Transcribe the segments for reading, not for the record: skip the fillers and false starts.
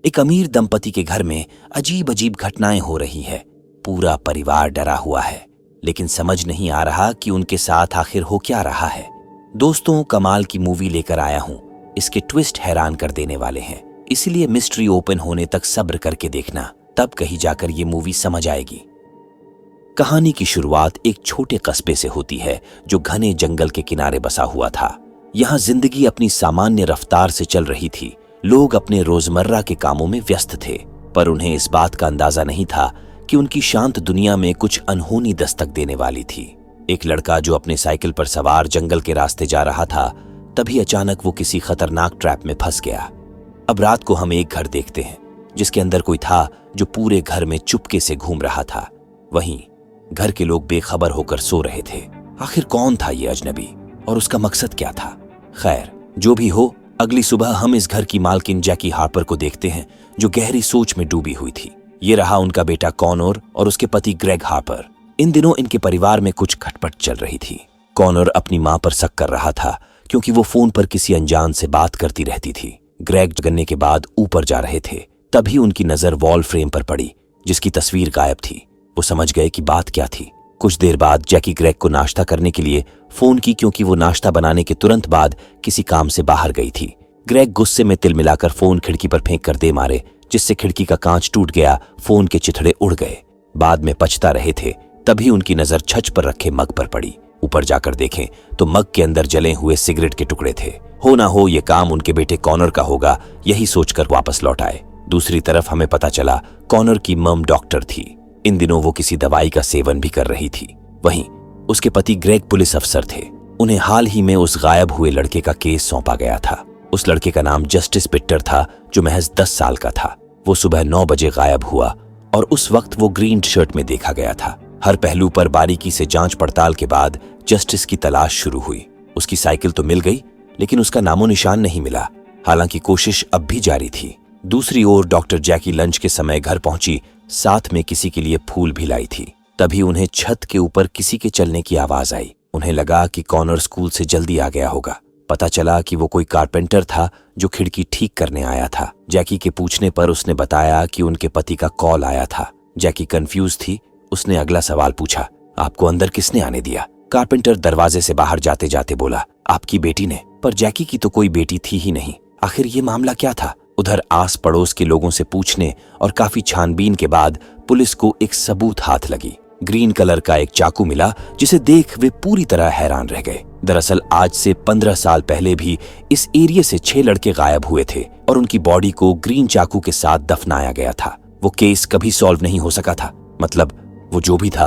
एक अमीर दंपति के घर में अजीब अजीब घटनाएं हो रही है। पूरा परिवार डरा हुआ है, लेकिन समझ नहीं आ रहा कि उनके साथ आखिर हो क्या रहा है। दोस्तों, कमाल की मूवी लेकर आया हूं। इसके ट्विस्ट हैरान कर देने वाले हैं, इसलिए मिस्ट्री ओपन होने तक सब्र करके देखना, तब कहीं जाकर ये मूवी समझ आएगी। कहानी की शुरुआत एक छोटे कस्बे से होती है जो घने जंगल के किनारे बसा हुआ था। यहाँ जिंदगी अपनी सामान्य रफ्तार से चल रही थी। लोग अपने रोजमर्रा के कामों में व्यस्त थे, पर उन्हें इस बात का अंदाजा नहीं था कि उनकी शांत दुनिया में कुछ अनहोनी दस्तक देने वाली थी। एक लड़का जो अपने साइकिल पर सवार जंगल के रास्ते जा रहा था, तभी अचानक वो किसी खतरनाक ट्रैप में फंस गया। अब रात को हम एक घर देखते हैं जिसके अंदर कोई था जो पूरे घर में चुपके से घूम रहा था। वहीं घर के लोग बेखबर होकर सो रहे थे। आखिर कौन था ये अजनबी और उसका मकसद क्या था? खैर, जो भी हो, अगली सुबह हम इस घर की मालकिन जैकी हार्पर को देखते हैं जो गहरी सोच में डूबी हुई थी। ये रहा उनका बेटा कॉनर और उसके पति ग्रेग हार्पर। इन दिनों इनके परिवार में कुछ खटपट चल रही थी। कॉनर अपनी मां पर शक कर रहा था क्योंकि वो फोन पर किसी अनजान से बात करती रहती थी। ग्रेग जगने के बाद ऊपर जा रहे थे, तभी उनकी नजर वॉल फ्रेम पर पड़ी जिसकी तस्वीर गायब थी। वो समझ गए कि बात क्या थी। कुछ देर बाद जैकी ग्रेग को नाश्ता करने के लिए फोन की, क्योंकि वो नाश्ता बनाने के तुरंत बाद किसी काम से बाहर गई थी। ग्रेग गुस्से में तिल मिलाकर फोन खिड़की पर फेंक कर दे मारे, जिससे खिड़की का कांच टूट गया। फोन के चिथड़े उड़ गए। बाद में पछता रहे थे, तभी उनकी नजर छत पर रखे मग पर पड़ी। ऊपर जाकर देखें तो मग के अंदर जले हुए सिगरेट के टुकड़े थे। हो ना हो ये काम उनके बेटे कॉनर का होगा, यही सोचकर वापस लौट आए। दूसरी तरफ हमें पता चला कॉनर की मम डॉक्टर थी। इन दिनों वो किसी दवाई का सेवन भी कर रही थी। वहीं उसके पति ग्रेग पुलिस अफसर थे। उन्हें हाल ही में उस गायब हुए लड़के का केस सौंपा गया था। उस लड़के का नाम जस्टिस पिट्टर था, जो महज 10 साल का था। वो सुबह 9 बजे गायब हुआ और उस वक्त वो ग्रीन शर्ट में देखा गया था। हर पहलू पर बारीकी से जांच पड़ताल के बाद जस्टिस की तलाश शुरू हुई। उसकी साइकिल तो मिल गई, लेकिन उसका नामो निशान नहीं मिला। हालांकि कोशिश अब भी जारी थी। दूसरी ओर डॉक्टर जैकी लंच के समय घर पहुंची, साथ में किसी के लिए फूल भी लाई थी। तभी उन्हें छत के ऊपर किसी के चलने की आवाज आई। उन्हें लगा कि कॉनर स्कूल से जल्दी आ गया होगा। पता चला कि वो कोई कारपेंटर था जो खिड़की ठीक करने आया था। जैकी के पूछने पर उसने बताया कि उनके पति का कॉल आया था। जैकी कंफ्यूज थी। उसने अगला सवाल पूछा, आपको अंदर किसने आने दिया? कारपेंटर दरवाजे से बाहर जाते जाते बोला, आपकी बेटी ने। पर जैकी की तो कोई बेटी थी ही नहीं। आखिर ये मामला क्या था? उधर आस पड़ोस के लोगों से पूछने और काफी छानबीन के बाद पुलिस को एक सबूत हाथ लगी। ग्रीन कलर का एक चाकू मिला, जिसे देख वे पूरी तरह हैरान रह गए। दरअसल आज से 15 साल पहले भी इस एरिया से 6 लड़के गायब हुए थे और उनकी बॉडी को ग्रीन चाकू के साथ दफनाया गया था। वो केस कभी सॉल्व नहीं हो सका था। मतलब वो जो भी था,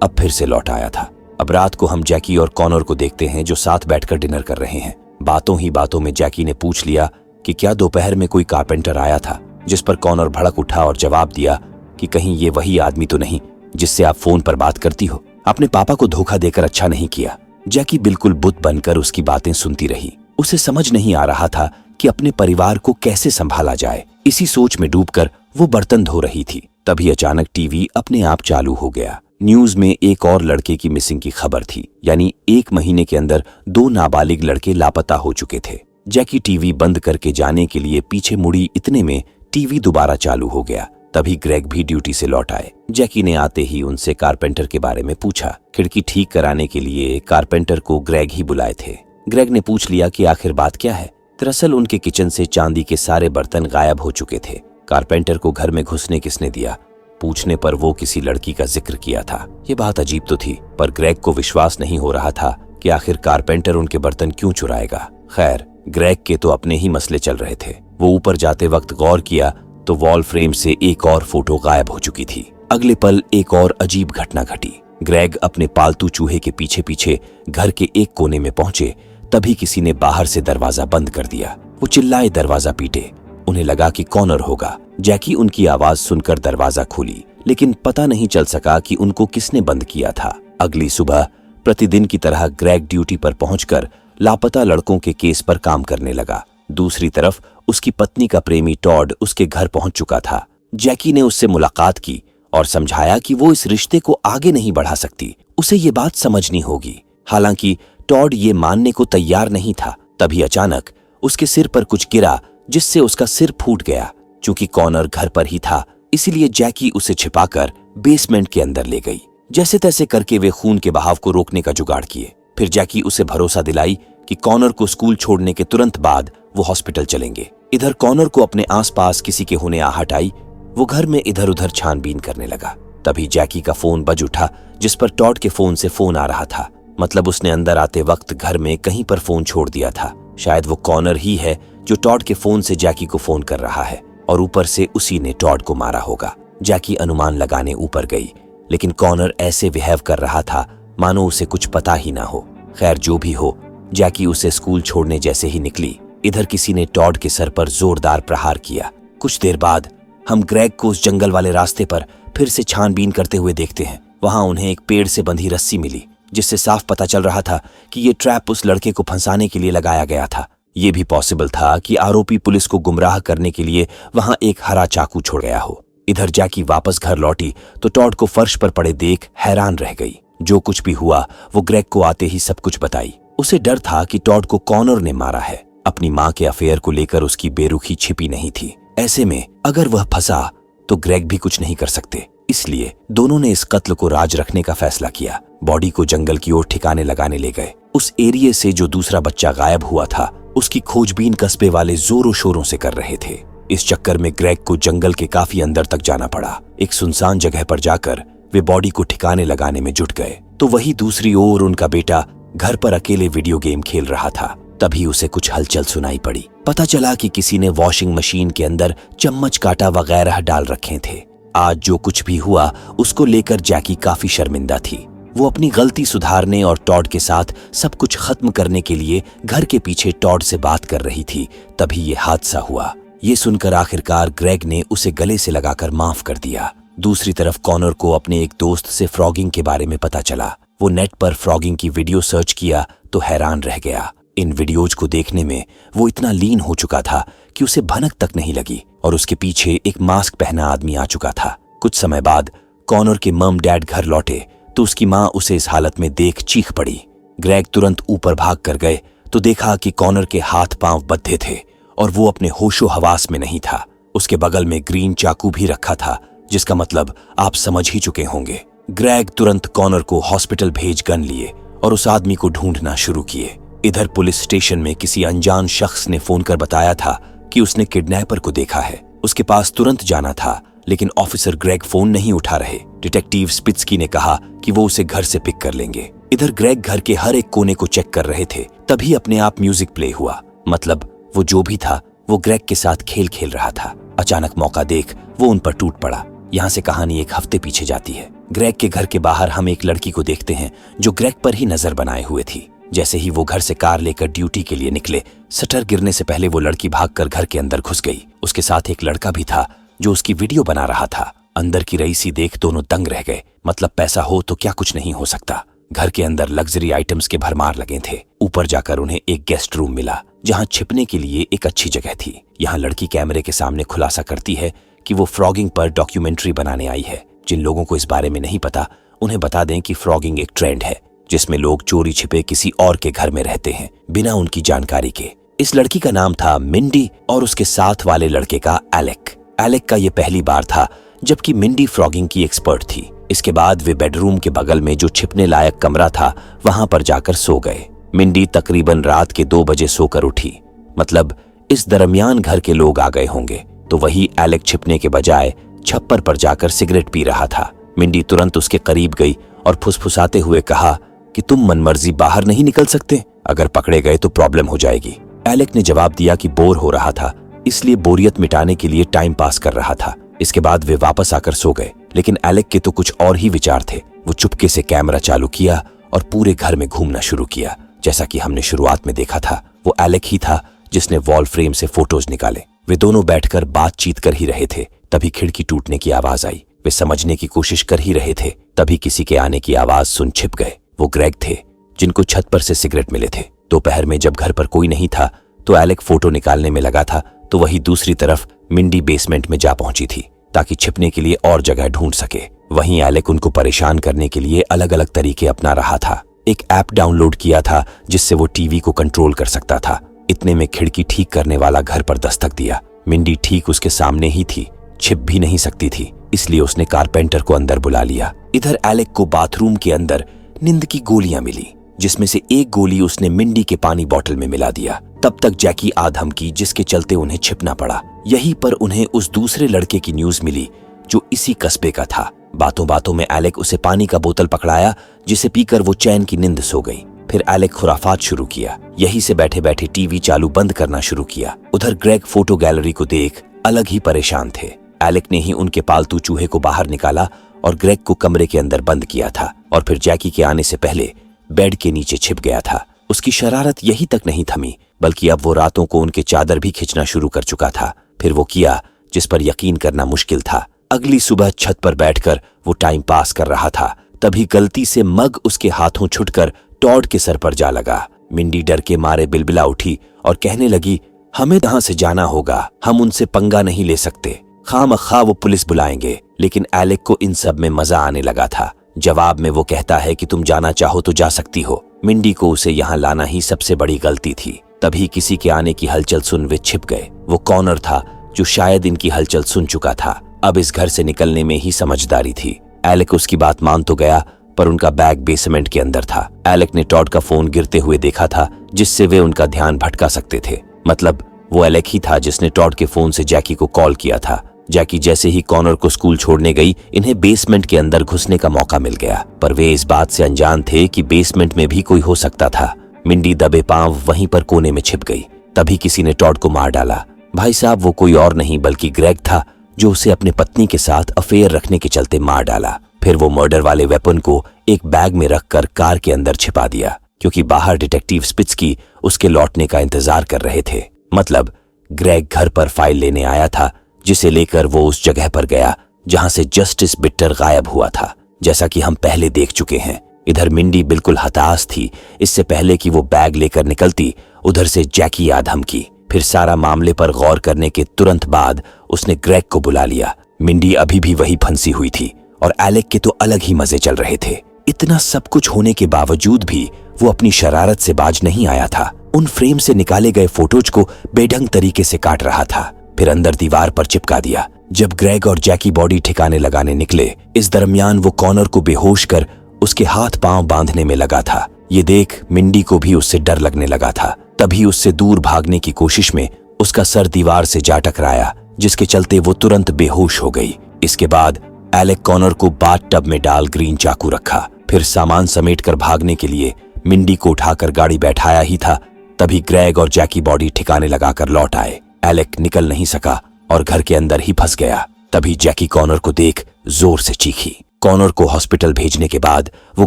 अब फिर से लौट आया था। अब रात को हम जैकी और कॉनर को देखते हैं जो साथ बैठकर डिनर कर रहे हैं। बातों ही बातों में जैकी ने पूछ लिया कि क्या दोपहर में कोई कारपेंटर आया था, जिस पर कॉनर भड़क उठा और जवाब दिया कि कहीं ये वही आदमी तो नहीं जिससे आप फोन पर बात करती हो। अपने पापा को धोखा देकर अच्छा नहीं किया। जैकी बिल्कुल बुत बनकर उसकी बातें सुनती रही। उसे समझ नहीं आ रहा था कि अपने परिवार को कैसे संभाला जाए। इसी सोच में डूबकर वो बर्तन धो रही थी। तभी अचानक टीवी अपने आप चालू हो गया। न्यूज में एक और लड़के की मिसिंग की खबर थी, यानी 1 महीने के अंदर 2 नाबालिग लड़के लापता हो चुके थे। जैकी टीवी बंद करके जाने के लिए पीछे मुड़ी, इतने में टीवी दोबारा चालू हो गया। तभी ग्रेग भी ड्यूटी से लौट आए। जैकी ने आते ही उनसे कारपेंटर के बारे में पूछा। खिड़की ठीक कराने के लिए कारपेंटर को ग्रेग ही बुलाए थे। ग्रेग ने पूछ लिया कि आखिर बात क्या है। दरअसल उनके किचन से चांदी के सारे बर्तन गायब हो चुके थे। कारपेंटर को घर में घुसने किसने दिया? पूछने पर वो किसी लड़की का जिक्र किया था। ये बात अजीब तो थी, पर ग्रेग को विश्वास नहीं हो रहा था कि आखिर कारपेंटर उनके बर्तन क्यों चुराएगा। खैर, ग्रेग के तो अपने ही मसले चल रहे थे। वो ऊपर जाते वक्त गौर किया तो वॉल फ्रेम से एक और फोटो गायब हो चुकी थी। अगले पल एक और अजीब घटना घटी। ग्रेग अपने पालतू चूहे के पीछे पीछे घर के एक कोने में पहुंचे, तभी किसी ने बाहर से दरवाजा बंद कर दिया। वो चिल्लाए, दरवाजा पीटे। उन्हें लगा कि कॉनर होगा। जैकी उनकी आवाज सुनकर दरवाजा खोली, लेकिन पता नहीं चल सका कि उनको किसने बंद किया था। अगली सुबह प्रतिदिन की तरह ग्रेग ड्यूटी पर पहुंचकर लापता लड़कों के केस पर काम करने लगा। दूसरी तरफ उसकी पत्नी का प्रेमी टॉड उसके घर पहुंच चुका था। जैकी ने उससे मुलाकात की और समझाया कि वो इस रिश्ते को आगे नहीं बढ़ा सकती, उसे ये बात समझनी होगी। हालांकि टॉड ये मानने को तैयार नहीं था। तभी अचानक उसके सिर पर कुछ गिरा, जिससे उसका सिर फूट गया। चूंकि कॉनर घर पर ही था, इसीलिए जैकी उसे छिपाकर बेसमेंट के अंदर ले गई। जैसे तैसे करके वे खून के बहाव को रोकने का जुगाड़ किए। फिर जैकी उसे भरोसा दिलाई कि कॉनर को स्कूल छोड़ने के तुरंत बाद वो हॉस्पिटल चलेंगे। इधर कॉनर को अपने आसपास किसी के होने आहट आई। वो घर में इधर उधर छानबीन करने लगा। तभी जैकी का फोन बज उठा, जिस पर टॉड के फोन से फोन आ रहा था। मतलब उसने अंदर आते वक्त घर में कहीं पर फोन छोड़ दिया था। शायद वो कॉनर ही है जो टॉड के फोन से जैकी को फोन कर रहा है और ऊपर से उसी ने टॉड को मारा होगा। जैकी अनुमान लगाने ऊपर गई, लेकिन कॉनर ऐसे बिहेव कर रहा था मानो उसे कुछ पता ही ना हो। खैर जो भी हो, जैकी उसे स्कूल छोड़ने जैसे ही निकली, इधर किसी ने टॉड के सर पर जोरदार प्रहार किया। कुछ देर बाद हम ग्रेग को उस जंगल वाले रास्ते पर फिर से छानबीन करते हुए देखते हैं। वहां उन्हें एक पेड़ से बंधी रस्सी मिली, जिससे साफ पता चल रहा था कि ये ट्रैप उस लड़के को फंसाने के लिए लगाया गया था। ये भी पॉसिबल था कि आरोपी पुलिस को गुमराह करने के लिए वहां एक हरा चाकू छोड़ गया हो। इधर जैकी वापस घर लौटी तो टॉड को फर्श पर पड़े देख हैरान रह गई। जो कुछ भी हुआ वो ग्रेग को आते ही सब कुछ बताई। उसे डर था कि टॉड को कॉनर ने मारा है। अपनी माँ के अफेयर को लेकर उसकी बेरुखी छिपी नहीं थी। ऐसे में अगर वह फंसा तो ग्रेग भी कुछ नहीं कर सकते। इसलिए दोनों ने इस कत्ल को राज रखने का फैसला किया। बॉडी को जंगल की ओर ठिकाने लगाने ले गए। उस एरिया से जो दूसरा बच्चा गायब हुआ था, उसकी खोजबीन कस्बे वाले जोरों शोरों से कर रहे थे। इस चक्कर में ग्रेग को जंगल के काफी अंदर तक जाना पड़ा। एक सुनसान जगह पर जाकर वे बॉडी को ठिकाने लगाने में जुट गए तो वही दूसरी ओर उनका बेटा घर पर अकेले वीडियो गेम खेल रहा था। तभी उसे कुछ हलचल सुनाई पड़ी। पता चला कि किसी ने वॉशिंग मशीन के अंदर चम्मच कांटा वगैरह डाल रखे थे। आज जो कुछ भी हुआ उसको लेकर जैकी काफी शर्मिंदा थी। वो अपनी गलती सुधारने और टॉड के साथ सब कुछ खत्म करने के लिए घर के पीछे टॉड से बात कर रही थी। तभी ये हादसा हुआ। ये सुनकर आखिरकार ग्रेग ने उसे गले से लगाकर माफ कर दिया। दूसरी तरफ कॉनर को अपने एक दोस्त से फ्रॉगिंग के बारे में पता चला। वो नेट पर फ्रॉगिंग की वीडियो सर्च किया तो हैरान रह गया। इन वीडियोज को देखने में वो इतना लीन हो चुका था कि उसे भनक तक नहीं लगी और उसके पीछे एक मास्क पहना आदमी आ चुका था। कुछ समय बाद कॉनर के मम डैड घर लौटे तो उसकी माँ उसे इस हालत में देख चीख पड़ी। ग्रेग तुरंत ऊपर भाग कर गए तो देखा कि कॉनर के हाथ पांव बंधे थे और वो अपने होशो हवास में नहीं था। उसके बगल में ग्रीन चाकू भी रखा था, जिसका मतलब आप समझ ही चुके होंगे। ग्रेग तुरंत कॉनर को हॉस्पिटल भेज गन लिए और उस आदमी को ढूंढना शुरू किए। इधर पुलिस स्टेशन में किसी अनजान शख्स ने फोन कर बताया था कि उसने किडनैपर को देखा है। उसके पास तुरंत जाना था, लेकिन ऑफिसर ग्रेग फोन नहीं उठा रहे। डिटेक्टिव स्पिट्सकी ने कहा कि वो उसे घर से पिक कर लेंगे। इधर ग्रेग घर के हर एक कोने को चेक कर रहे थे। तभी अपने आप म्यूजिक प्ले हुआ। मतलब वो जो भी था वो ग्रेग के साथ खेल खेल रहा था। अचानक मौका देख वो उन पर टूट पड़ा। यहाँ से कहानी एक हफ्ते पीछे जाती है। ग्रेग के घर के बाहर हम एक लड़की को देखते हैं जो ग्रेग पर ही नजर बनाए हुए थी। जैसे ही वो घर से कार लेकर ड्यूटी के लिए निकले, शटर गिरने से पहले वो लड़की भागकर घर के अंदर घुस गई। उसके साथ एक लड़का भी था जो उसकी वीडियो बना रहा था। अंदर की रईसी देख दोनों दंग रह गए। मतलब पैसा हो तो क्या कुछ नहीं हो सकता। घर के अंदर लग्जरी आइटम्स के भरमार लगे थे। ऊपर जाकर उन्हें एक गेस्ट रूम मिला जहां छिपने के लिए एक अच्छी जगह थी। यहाँ लड़की कैमरे के सामने खुलासा करती है कि वो फ्रॉगिंग पर डॉक्यूमेंट्री बनाने आई है। जिन लोगों को इस बारे में नहीं पता उन्हें बता दें कि फ्रॉगिंग एक ट्रेंड है जिसमें लोग चोरी छिपे किसी और के घर में रहते हैं बिना उनकी जानकारी के। इस लड़की का नाम था मिंडी और उसके साथ वाले लड़के का एलेक। एलेक का ये पहली बार था जबकि मिंडी फ्रॉगिंग की एक्सपर्ट थी। इसके बाद वे बेडरूम के बगल में जो छिपने लायक कमरा था वहां पर जाकर सो गए। मिंडी तकरीबन रात के 2 बजे सोकर उठी। मतलब इस दरमियान घर के लोग आ गए होंगे। तो वही एलेक छिपने के बजाय छप्पर पर जाकर सिगरेट पी रहा था। मिंडी तुरंत उसके करीब गई और फुसफुसाते हुए कहा कि तुम मनमर्जी बाहर नहीं निकल सकते, अगर पकड़े गए तो प्रॉब्लम हो जाएगी। एलेक ने जवाब दिया कि बोर हो रहा था, इसलिए बोरियत मिटाने के लिए टाइम पास कर रहा था। इसके बाद वे वापस आकर सो गए। लेकिन एलेक के तो कुछ और ही विचार थे। वो चुपके से कैमरा चालू किया और पूरे घर में घूमना शुरू किया। जैसा कि हमने शुरुआत में देखा था, वो एलेक ही था जिसने वॉल फ्रेम से फोटोज निकाले। वे दोनों बैठकर बातचीत कर ही रहे थे, तभी खिड़की टूटने की आवाज आई। वे समझने की कोशिश कर ही रहे थे, तभी किसी के आने की आवाज सुन छिप गए। वो ग्रेग थे जिनको छत पर से सिगरेट मिले थे। दोपहर में जब घर पर कोई नहीं था तो एलेक फोटो निकालने में लगा था, तो वही दूसरी तरफ मिंडी बेसमेंट में जा पहुंची थी ताकि छिपने के लिए और जगह ढूंढ सके। वहीं एलेक उनको परेशान करने के लिए अलग अलग तरीके अपना रहा था। एक ऐप डाउनलोड किया था जिससे वो टीवी को कंट्रोल कर सकता था। इतने में खिड़की ठीक करने वाला घर पर दस्तक दिया। मिंडी ठीक उसके सामने ही थी, छिप भी नहीं सकती थी, इसलिए उसने कारपेंटर को अंदर बुला लिया। इधर एलेक को बाथरूम के अंदर नींद की गोलियां मिली, जिसमें से एक गोली उसने मिंडी के पानी बोतल में मिला दिया। तब तक जैकी आधम की, जिसके चलते उन्हें छिपना पड़ा। यहीं पर उन्हें उस दूसरे लड़के की न्यूज मिली जो इसी कस्बे का था। बातों बातों में एलेक उसे पानी का बोतल पकड़ाया, जिसे पीकर वो चैन की नींद सो गई। फिर एलेक खुराफात शुरू किया। यहीं से बैठे बैठे टीवी चालू बंद करना शुरू किया। उधर ग्रेग फोटो गैलरी को देख अलग ही परेशान थे। एलेक ने ही उनके पालतू चूहे को बाहर निकाला और ग्रेग को कमरे के अंदर बंद किया था, और फिर जैकी के आने से पहले बेड के नीचे छिप गया था। उसकी शरारत यही तक नहीं थमी, बल्कि अब वो रातों को उनके चादर भी खींचना शुरू कर चुका था। फिर वो किया जिस पर यकीन करना मुश्किल था। अगली सुबह छत पर बैठकर वो टाइम पास कर रहा था, तभी गलती से मग उसके हाथों छुटकर टॉड के सर पर जा लगा। मिंडी डर के मारे बिलबिला उठी और कहने लगी, हमें यहाँ से जाना होगा, हम उनसे पंगा नहीं ले सकते, खामखा वो पुलिस बुलाएंगे। लेकिन एलेक को इन सब में मजा आने लगा था। जवाब में वो कहता है कि तुम जाना चाहो तो जा सकती हो। मिंडी को उसे यहाँ लाना ही सबसे बड़ी गलती थी। तभी किसी के आने की हलचल सुन वे छिप गए। वो कॉनर था जो शायद इनकी हलचल सुन चुका था। अब इस घर से निकलने में ही समझदारी थी। एलेक उसकी बात मान तो गया, पर उनका बैग बेसमेंट के अंदर था। एलेक ने टॉड का फोन गिरते हुए देखा था, जिससे वे उनका ध्यान भटका सकते थे। मतलब वो एलेक ही था जिसने टॉड के फोन से जैकी को कॉल किया था। जैकी जैसे ही कॉनर को स्कूल छोड़ने गई, इन्हें बेसमेंट के अंदर घुसने का मौका मिल गया, पर वे इस बात से अनजान थे कि बेसमेंट में भी कोई हो सकता था। मिंडी दबे पांव वहीं पर कोने में छिप गई। तभी किसी ने टॉड को मार डाला। भाई साहब, वो कोई और नहीं बल्कि ग्रेग था, जो उसे अपने पत्नी के साथ अफेयर रखने के चलते मार डाला। फिर वो मर्डर वाले वेपन को एक बैग में रखकर कार के अंदर छिपा दिया, क्योंकि बाहर डिटेक्टिव स्पिट्सकी उसके लौटने का इंतजार कर रहे थे। मतलब ग्रेग घर पर फाइल लेने आया था, जिसे लेकर वो उस जगह पर गया जहां से जस्टिस बिट्टर गायब हुआ था, जैसा कि हम पहले देख चुके हैं। इधर मिंडी बिल्कुल हताश थी। इससे पहले कि वो बैग लेकर निकलती, उधर से जैकी आ धमकी। फिर सारा मामले पर गौर करने के तुरंत बाद उसने ग्रेग को बुला लिया। मिंडी अभी भी वही फंसी हुई थी और एलेक के तो अलग ही मजे चल रहे थे। इतना सब कुछ होने के बावजूद भी वो अपनी शरारत से बाज नहीं आया था। उन फ्रेम से निकाले गए फोटोज को बेढंग तरीके से काट रहा था, फिर अंदर दीवार पर चिपका दिया। जब ग्रेग और जैकी बॉडी ठिकाने लगाने निकले, इस दरमियान वो कॉनर को बेहोश कर उसके हाथ पांव बांधने में लगा था। ये देख मिंडी को भी उससे डर लगने लगा था। तभी उससे दूर भागने की कोशिश में उसका सर दीवार से जा टकराया, जिसके चलते वो तुरंत बेहोश हो गई। इसके बाद एलेक कॉनर को बाथ टब में डाल ग्रीन चाकू रखा। फिर सामान समेटकर भागने के लिए मिंडी को उठाकर गाड़ी बैठाया ही था, तभी ग्रेग और जैकी बॉडी ठिकाने लगाकर लौट आए। एलेक निकल नहीं सका और घर के अंदर ही फंस गया। तभी जैकी कॉनर को देख जोर से चीखी। कॉनर को हॉस्पिटल भेजने के बाद वो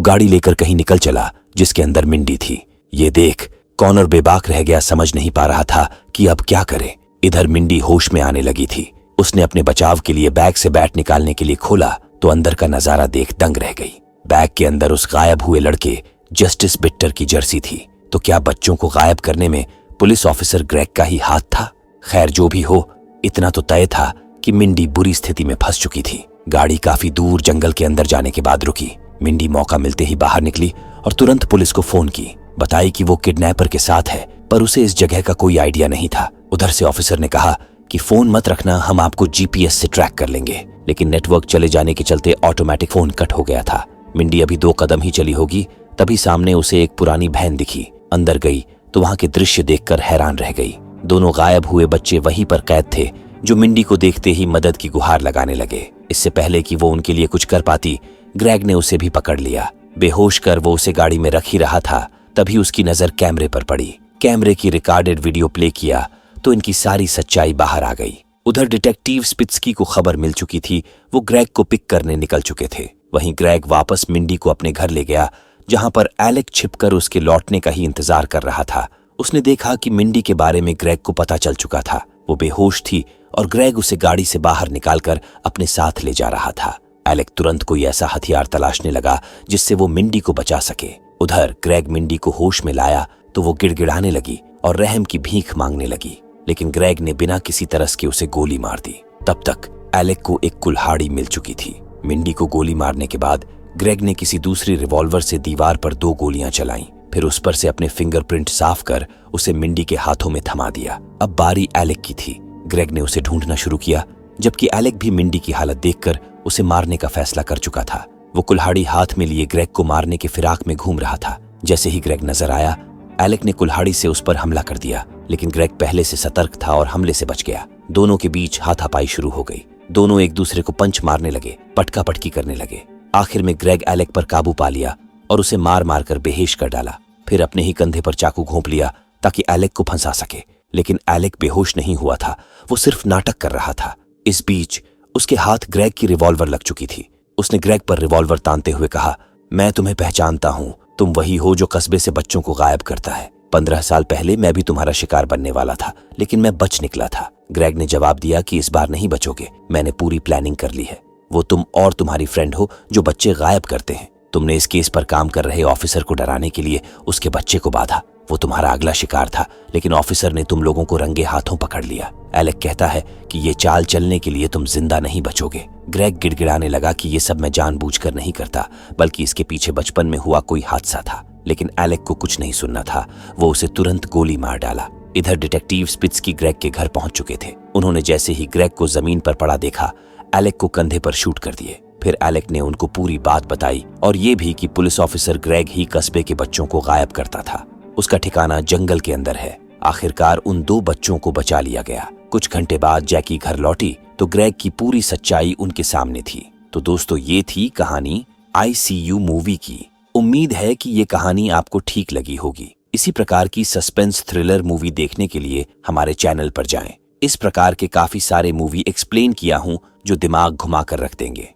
गाड़ी लेकर कहीं निकल चला, जिसके अंदर मिंडी थी। ये देख कॉनर बेबाक रह गया, समझ नहीं पा रहा था कि अब क्या करे। इधर मिंडी होश में आने लगी थी। उसने अपने बचाव के लिए बैग से बैट निकालने के लिए खोला तो अंदर का नजारा देख दंग रह गई। बैग के अंदर उस गायब हुए लड़के जस्टिस बिट्टर की जर्सी थी। तो क्या बच्चों को गायब करने में पुलिस ऑफिसर ग्रेग का ही हाथ था? खैर जो भी हो, इतना तो तय था कि मिंडी बुरी स्थिति में फंस चुकी थी। गाड़ी काफी दूर जंगल के अंदर जाने के बाद रुकी। मिंडी मौका मिलते ही बाहर निकली और तुरंत पुलिस को फोन की। बताई कि वो किडनैपर के साथ है, पर उसे इस जगह का कोई आइडिया नहीं था। उधर से ऑफिसर ने कहा कि फोन मत रखना, हम आपको जीपीएस से ट्रैक कर लेंगे। लेकिन नेटवर्क चले जाने के चलते ऑटोमेटिक फोन कट हो गया था। मिंडी अभी 2 कदम ही चली होगी, तभी सामने उसे एक पुरानी वैन दिखी। अंदर गई तो वहां के दृश्य देखकर हैरान रह गई। दोनों गायब हुए बच्चे वहीं पर कैद थे, जो मिंडी को देखते ही मदद की गुहार लगाने लगे। इससे पहले कि वो उनके लिए कुछ कर पाती, ग्रेग ने उसे भी पकड़ लिया। बेहोश कर वो उसे गाड़ी में रख ही रहा था, तभी उसकी नजर कैमरे पर पड़ी। कैमरे की रिकॉर्डेड वीडियो प्ले किया तो इनकी सारी सच्चाई बाहर आ गई। उधर डिटेक्टिव स्पिट्सकी को खबर मिल चुकी थी। वो ग्रेग को पिक करने निकल चुके थे। वहीं ग्रेग वापस मिंडी को अपने घर ले गया, जहां पर एलेक छिपकर उसके लौटने का ही इंतजार कर रहा था। उसने देखा कि मिंडी के बारे में ग्रेग को पता चल चुका था। वो बेहोश थी और ग्रेग उसे गाड़ी से बाहर निकालकर अपने साथ ले जा रहा था। एलेक तुरंत कोई ऐसा हथियार तलाशने लगा जिससे वो मिंडी को बचा सके। उधर ग्रेग मिंडी को होश में लाया तो वो गिड़गिड़ाने लगी और रहम की भीख मांगने लगी, लेकिन ग्रेग ने बिना किसी तरस के उसे गोली मार दी। तब तक एलेक को एक कुल्हाड़ी मिल चुकी थी। मिंडी को गोली मारने के बाद ग्रेग ने किसी दूसरी रिवॉल्वर से दीवार पर 2 गोलियां चलाईं। फिर उस पर से अपने फिंगरप्रिंट साफ कर उसे मिंडी के हाथों में थमा दिया। अब बारी एलेक की थी। ग्रेग ने उसे ढूंढना शुरू किया, जबकि एलेक भी मिंडी की हालत देखकर उसे मारने का फैसला कर चुका था। वो कुल्हाड़ी हाथ में लिए ग्रेग को मारने के फिराक में घूम रहा था। जैसे ही ग्रेग नजर आया, एलेक ने कुल्हाड़ी से उस पर हमला कर दिया, लेकिन ग्रेग पहले से सतर्क था और हमले से बच गया। दोनों के बीच हाथापाई शुरू हो गई। दोनों एक दूसरे को पंच मारने लगे, पटका पटकी करने लगे। आखिर में ग्रेग एलेक पर काबू पा लिया और उसे मार मार कर बेहोश कर डाला। फिर अपने ही कंधे पर चाकू घोंप लिया ताकि एलेक को फंसा सके, लेकिन एलेक बेहोश नहीं हुआ था, वो सिर्फ नाटक कर रहा था। इस बीच उसके हाथ ग्रेग की रिवॉल्वर लग चुकी थी। उसने ग्रेग पर रिवॉल्वर तानते हुए कहा, मैं तुम्हें पहचानता हूं, तुम वही हो जो कस्बे से बच्चों को गायब करता है। 15 साल पहले मैं भी तुम्हारा शिकार बनने वाला था, लेकिन मैं बच निकला था। ग्रेग ने जवाब दिया कि इस बार नहीं बचोगे, मैंने पूरी प्लानिंग कर ली है। वो तुम और तुम्हारी फ्रेंड हो जो बच्चे गायब करते हैं। तुमने इस केस पर काम कर रहे ऑफिसर को डराने के लिए उसके बच्चे को बांधा। वो तुम्हारा अगला शिकार था, लेकिन ऑफिसर ने तुम लोगों को रंगे हाथों पकड़ लिया। एलेक कहता है कि ये चाल चलने के लिए तुम जिंदा नहीं बचोगे। ग्रेग गिड़गिड़ाने लगा कि ये सब मैं जानबूझकर नहीं करता, बल्कि इसके पीछे बचपन में हुआ कोई हादसा था। लेकिन एलेक को कुछ नहीं सुनना था, वो उसे तुरंत गोली मार डाला। इधर डिटेक्टिव स्पिट्सकी ग्रेग के घर पहुंच चुके थे। उन्होंने जैसे ही ग्रेग को जमीन पर पड़ा देखा, एलेक को कंधे पर शूट कर दिए। फिर एलेक ने उनको पूरी बात बताई और ये भी कि पुलिस ऑफिसर ग्रेग ही कस्बे के बच्चों को गायब करता था। उसका ठिकाना जंगल के अंदर है। आखिरकार उन 2 बच्चों को बचा लिया गया। कुछ घंटे बाद जैकी घर लौटी तो ग्रेग की पूरी सच्चाई उनके सामने थी। तो दोस्तों, ये थी कहानी ICU मूवी की। उम्मीद है कि ये कहानी आपको ठीक लगी होगी। इसी प्रकार की सस्पेंस थ्रिलर मूवी देखने के लिए हमारे चैनल पर जाएं। इस प्रकार के काफी सारे मूवी एक्सप्लेन किया हूं जो दिमाग घुमा कर रख देंगे।